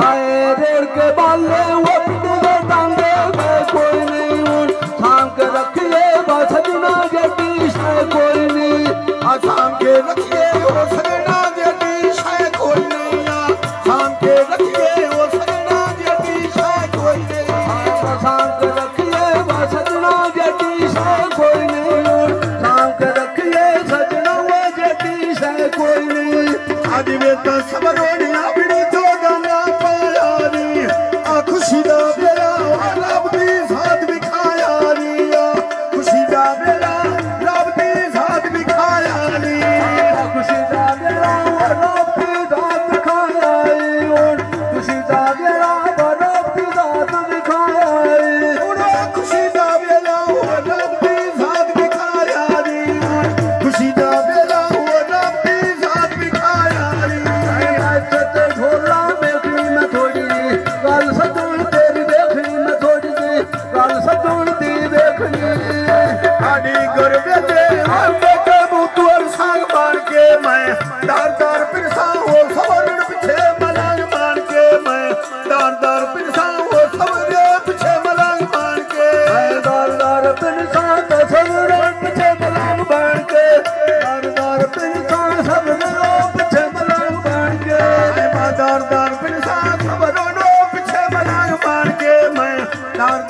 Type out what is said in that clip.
आए रेड़ के बाले वक्त टांगे कोई नहीं उन थाम के रखिए सजना जटी शाय कोई नहीं थाम के रखिए वो सजना जटी शाय कोई नहीं थाम के रखिए वो सजना जटी शाय कोई नहीं थाम के रखिए सजना जटी शाय कोई नहीं थाम के रखिए सजना जटी शाय कोई नहीं आज वे तो सबरोनी अपनी तो गंगा पायानी आ खुशी दा बेरा रब दी साथ विखाया नी खुशी दा बेरा रब दी साथ विखाया नी खुशी दा बेरा रब दी साथ विखाया खुशी दा बेरा रब दी साथ विखाया खुशी दा बेरा रब दी साथ विखाया नी खुशी दा बेरा रब दी साथ विखाया नी ढोला देखनी मैं थोड़ी गल सदून तेरी देखनी मैं थोड़ी जी गल सदून दी देखनी आडी गुरबे ते आंबे के मुतुर सांग बाण के मैं दार दार पिरसा हो सवरण पिछे मलांग बाण के मैं दार दार पिरसा हो सवरण पिछे मलांग बाण के मैं दार दार पिरसा तो सवरण पिछे मलांग बाण के दार दार पिरसा सवरण पिछे मलांग बाण के मैं दार दार पिरसा सवरण पिछे मलांग बाण के मैं दार